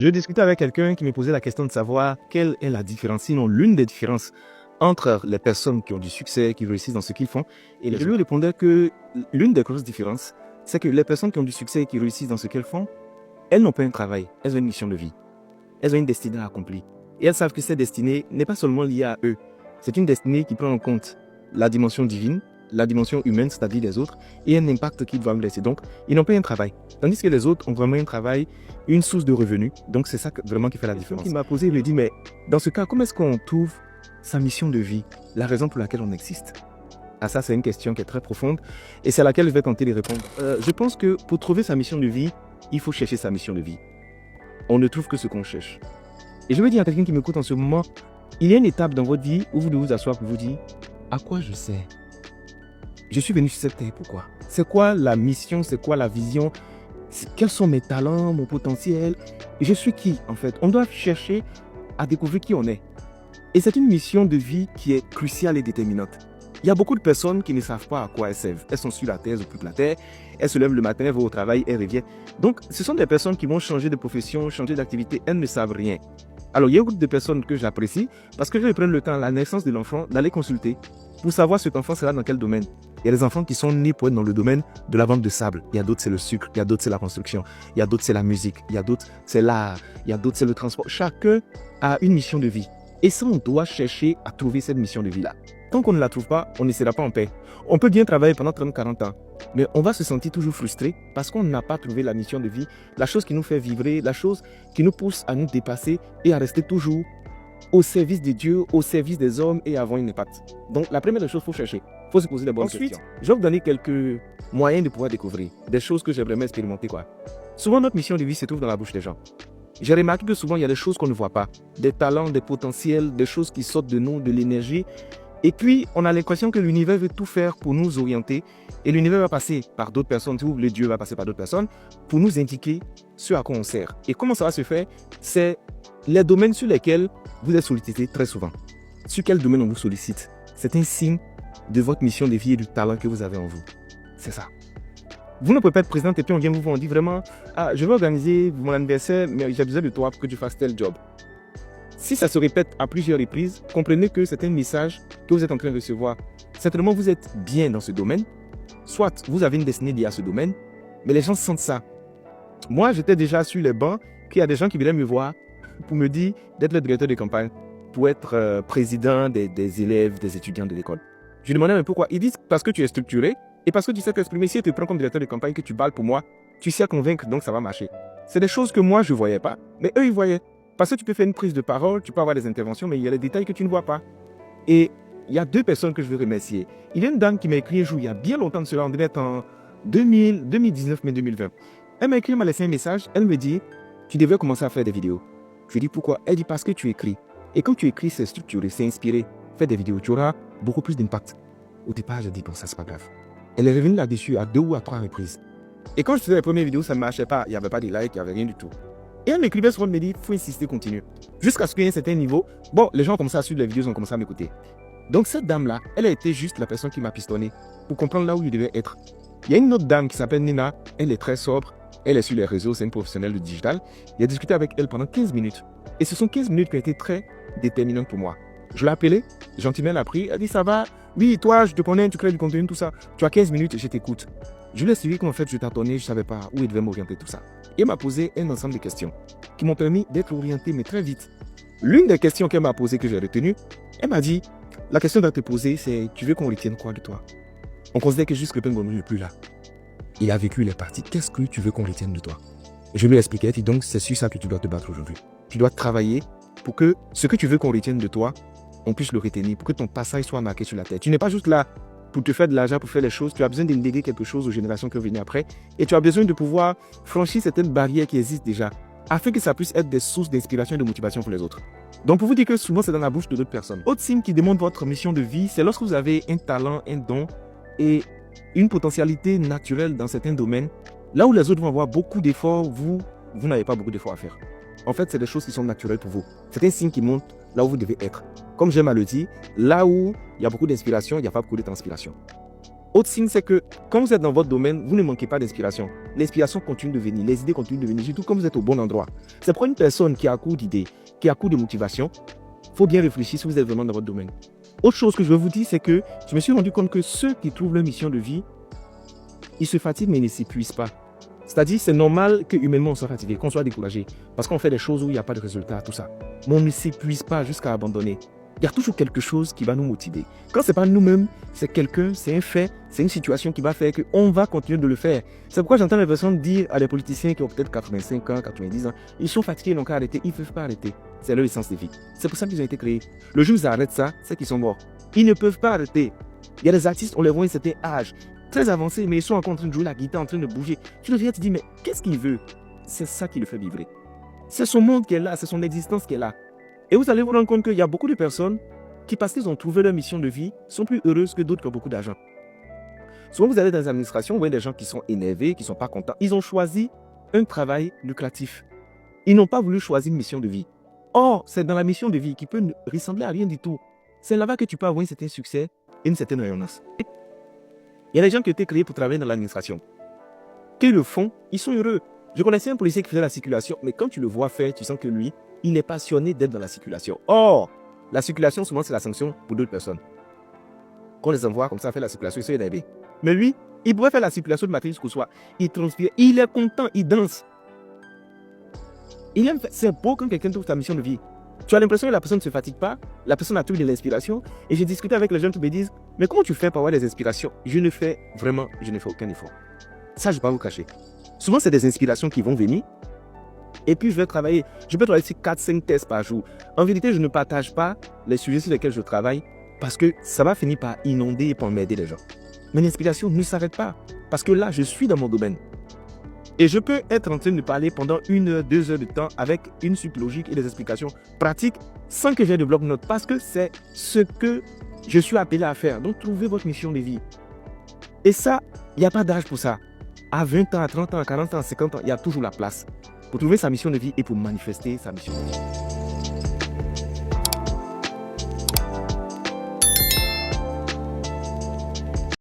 Je discutais avec quelqu'un qui me posait la question de savoir quelle est la différence, sinon l'une des différences entre les personnes qui ont du succès, qui réussissent dans ce qu'ils font, et je lui répondais que l'une des grosses différences, c'est que les personnes qui ont du succès et qui réussissent dans ce qu'elles font, elles n'ont pas un travail, elles ont une mission de vie. Elles ont une destinée à accomplir. Et elles savent que cette destinée n'est pas seulement liée à eux. C'est une destinée qui prend en compte la dimension divine, la dimension humaine, c'est-à-dire des autres, et un impact qu'ils doivent laisser. Donc, ils n'ont pas un travail. Tandis que les autres ont vraiment un travail, une source de revenus. Donc, c'est ça vraiment qui fait la différence. Il m'a posé, il me dit, mais dans ce cas, comment est-ce qu'on trouve sa mission de vie, la raison pour laquelle on existe? Ah, ça, c'est une question qui est très profonde et c'est à laquelle je vais tenter de répondre. Je pense que pour trouver sa mission de vie, il faut chercher sa mission de vie. On ne trouve que ce qu'on cherche. Et je veux dire à quelqu'un qui m'écoute en ce moment, il y a une étape dans votre vie où vous devez vous asseoir pour vous dire, à quoi je sers? Je suis venu sur cette terre, pourquoi? C'est quoi la mission? C'est quoi la vision? Quels sont mes talents, mon potentiel? Je suis qui, en fait? On doit chercher à découvrir qui on est. Et c'est une mission de vie qui est cruciale et déterminante. Il y a beaucoup de personnes qui ne savent pas à quoi elles servent. Elles sont sur la terre, elles occupent la terre, elles se lèvent le matin, elles vont au travail, elles reviennent. Donc, ce sont des personnes qui vont changer de profession, changer d'activité, elles ne savent rien. Alors, il y a beaucoup de personnes que j'apprécie parce que je vais prendre le temps à la naissance de l'enfant d'aller consulter pour savoir cet enfant sera dans quel domaine. Il y a des enfants qui sont nés pour être dans le domaine de la vente de sable. Il y a d'autres, c'est le sucre. Il y a d'autres, c'est la construction. Il y a d'autres, c'est la musique. Il y a d'autres, c'est l'art. Il y a d'autres, c'est le transport. Chacun a une mission de vie. Et ça, on doit chercher à trouver cette mission de vie-là. Tant qu'on ne la trouve pas, on ne sera pas en paix. On peut bien travailler pendant 30-40 ans, mais on va se sentir toujours frustré parce qu'on n'a pas trouvé la mission de vie, la chose qui nous fait vibrer, la chose qui nous pousse à nous dépasser et à rester toujours au service de Dieu, au service des hommes et à avoir un impact. Donc, la première des choses, il faut chercher. Il faut se poser les bonnes questions. Ensuite, je vais vous donner quelques moyens de pouvoir découvrir des choses que j'aimerais expérimenter, quoi. Souvent, notre mission de vie se trouve dans la bouche des gens. J'ai remarqué que souvent, il y a des choses qu'on ne voit pas. Des talents, des potentiels, des choses qui sortent de nous, de l'énergie. Et puis, on a l'impression que l'univers veut tout faire pour nous orienter. Et l'univers va passer par d'autres personnes, ou le Dieu va passer par d'autres personnes, pour nous indiquer ce à quoi on sert. Et comment ça va se faire? C'est les domaines sur lesquels vous êtes sollicité très souvent. Sur quel domaine on vous sollicite? C'est un signe de votre mission de vie et du talent que vous avez en vous. C'est ça. Vous ne pouvez pas être présidente et puis on vient vous voir, on dit vraiment, ah, je vais organiser mon anniversaire, mais j'ai besoin de toi pour que tu fasses tel job. Si ça se répète à plusieurs reprises, comprenez que c'est un message que vous êtes en train de recevoir. Certainement, vous êtes bien dans ce domaine. Soit vous avez une destinée liée à ce domaine, mais les gens sentent ça. Moi, j'étais déjà sur les bancs, qu'il y a des gens qui venaient me voir pour me dire d'être le directeur de campagne, pour être président des élèves, des étudiants de l'école. Je demandais mais pourquoi. Ils disent parce que tu es structuré et parce que tu sais t'exprimer. Si tu te prends comme directeur de campagne, que tu balles pour moi, tu sais à convaincre, donc ça va marcher. C'est des choses que moi, je ne voyais pas, mais eux, ils voyaient. Parce que tu peux faire une prise de parole, tu peux avoir des interventions, mais il y a des détails que tu ne vois pas. Et il y a deux personnes que je veux remercier. Il y a une dame qui m'a écrit un jour, il y a bien longtemps de cela, on devait être en 2019, mais 2020. Elle m'a écrit, elle m'a laissé un message, elle me dit, tu devrais commencer à faire des vidéos. Je lui dis pourquoi? Elle dit parce que tu écris. Et quand tu écris, c'est structuré, c'est inspiré. Fais des vidéos, tu auras beaucoup plus d'impact. Au départ, j'ai dit, bon, ça, c'est pas grave. Elle est revenue là-dessus à 2 ou à 3 reprises. Et quand je faisais les premières vidéos, ça ne marchait pas. Il n'y avait pas de likes, il n'y avait rien du tout. Et elle m'écrivait souvent, elle me dit, il faut insister, continue. Jusqu'à ce qu'il y ait un certain niveau, bon, les gens ont commencé à suivre les vidéos, ils ont commencé à m'écouter. Donc cette dame-là, elle a été juste la personne qui m'a pistonné pour comprendre là où il devait être. Il y a une autre dame qui s'appelle Nina, elle est très sobre, elle est sur les réseaux, c'est une professionnelle du digital. Il a discuté avec elle pendant 15 minutes. Et ce sont 15 minutes qui ont été très déterminantes pour moi. Je l'ai appelée, gentiment elle a pris, elle dit ça va, oui toi je te connais, tu crées du contenu, tout ça. Tu as 15 minutes, je t'écoute. Je lui ai expliqué qu'en fait je tâtonnais, je ne savais pas où il devait m'orienter, tout ça. Et elle m'a posé un ensemble de questions qui m'ont permis d'être orienté, mais très vite. L'une des questions qu'elle m'a posées, que j'ai retenues, elle m'a dit, la question à te poser, c'est, tu veux qu'on retienne quoi de toi? On considère que juste le pain n'est plus là. Il a vécu, il est parti, qu'est-ce que tu veux qu'on retienne de toi? Je lui ai expliqué, elle dit, donc c'est sur ça que tu dois te battre aujourd'hui. Tu dois travailler pour que ce que tu veux qu'on retienne de toi, on puisse le retenir, pour que ton passage soit marqué sur la tête. Tu n'es pas juste là pour te faire de l'argent, pour faire les choses. Tu as besoin d'intégrer quelque chose aux générations qui viennent après. Et tu as besoin de pouvoir franchir certaines barrières qui existent déjà, afin que ça puisse être des sources d'inspiration et de motivation pour les autres. Donc pour vous dire que souvent c'est dans la bouche de d'autres personnes. Autre signe qui démontre votre mission de vie, c'est lorsque vous avez un talent, un don et une potentialité naturelle dans certains domaines. Là où les autres vont avoir beaucoup d'efforts, vous n'avez pas beaucoup d'efforts à faire. En fait, c'est des choses qui sont naturelles pour vous. C'est un signe qui montre là où vous devez être. Comme j'aime à le dire, là où il y a beaucoup d'inspiration, il n'y a pas beaucoup de transpiration. Autre signe, c'est que quand vous êtes dans votre domaine, vous ne manquez pas d'inspiration. L'inspiration continue de venir, les idées continuent de venir, surtout quand vous êtes au bon endroit. C'est pour une personne qui a court d'idées, qui a court de motivation, il faut bien réfléchir si vous êtes vraiment dans votre domaine. Autre chose que je veux vous dire, c'est que je me suis rendu compte que ceux qui trouvent leur mission de vie, ils se fatiguent mais ils ne s'épuisent pas. C'est-à-dire, c'est normal que humainement on soit fatigué, qu'on soit découragé, parce qu'on fait des choses où il n'y a pas de résultat, tout ça. Mais on ne s'épuise pas jusqu'à abandonner. Il y a toujours quelque chose qui va nous motiver. Quand ce n'est pas nous-mêmes, c'est quelqu'un, c'est un fait, c'est une situation qui va faire qu'on va continuer de le faire. C'est pourquoi j'entends les personnes dire à des politiciens qui ont peut-être 85 ans, 90 ans, ils sont fatigués, ils n'ont qu'à arrêter, ils ne peuvent pas arrêter. C'est leur essence de vie. C'est pour ça qu'ils ont été créés. Le jour où ils arrêtent ça, c'est qu'ils sont morts. Ils ne peuvent pas arrêter. Il y a des artistes, on les voit à un certain âge, très avancés, mais ils sont encore en train de jouer la guitare, en train de bouger. Tu le regardes, tu te dis, mais qu'est-ce qu'il veut? C'est ça qui le fait vibrer. C'est son monde qui est là, c'est son existence qui est là. Et vous allez vous rendre compte qu'il y a beaucoup de personnes qui, parce qu'ils ont trouvé leur mission de vie, sont plus heureuses que d'autres qui ont beaucoup d'argent. Souvent, vous allez dans les administrations, vous voyez des gens qui sont énervés, qui ne sont pas contents. Ils ont choisi un travail lucratif. Ils n'ont pas voulu choisir une mission de vie. Or, c'est dans la mission de vie qui peut ne ressembler à rien du tout. C'est là-bas que tu peux avoir un certain succès et une certaine rayonnance. Il y a des gens qui ont été créés pour travailler dans l'administration. Qu'ils le font, ils sont heureux. Je connaissais un policier qui faisait la circulation, mais quand tu le vois faire, tu sens que lui, il est passionné d'être dans la circulation. Or, la circulation, souvent, c'est la sanction pour d'autres personnes. Qu'on les envoie comme ça faire la circulation, ils sont énervés. Mais lui, il pourrait faire la circulation de matin jusqu'au soir. Il transpire, il est content, il danse. Il aime faire. C'est beau quand quelqu'un trouve ta mission de vie. Tu as l'impression que la personne ne se fatigue pas, la personne a trouvé de l'inspiration. Et j'ai discuté avec les gens qui me disent, mais comment tu fais pour avoir des inspirations? Je ne fais aucun effort. Ça, je ne vais pas vous cacher. Souvent, c'est des inspirations qui vont venir. Et puis, je peux travailler sur 4-5 tests par jour. En vérité, je ne partage pas les sujets sur lesquels je travaille parce que ça va finir par inonder et par m'aider les gens. Mais l'inspiration ne s'arrête pas parce que là, je suis dans mon domaine. Et je peux être en train de parler pendant 1 heure, 2 heures de temps avec une suite logique et des explications pratiques sans que j'aie de bloc-notes parce que c'est ce que je suis appelé à faire. Donc, trouvez votre mission de vie. Et ça, il n'y a pas d'âge pour ça. À 20 ans, à 30 ans, à 40 ans, à 50 ans, il y a toujours la place pour trouver sa mission de vie et pour manifester sa mission de vie.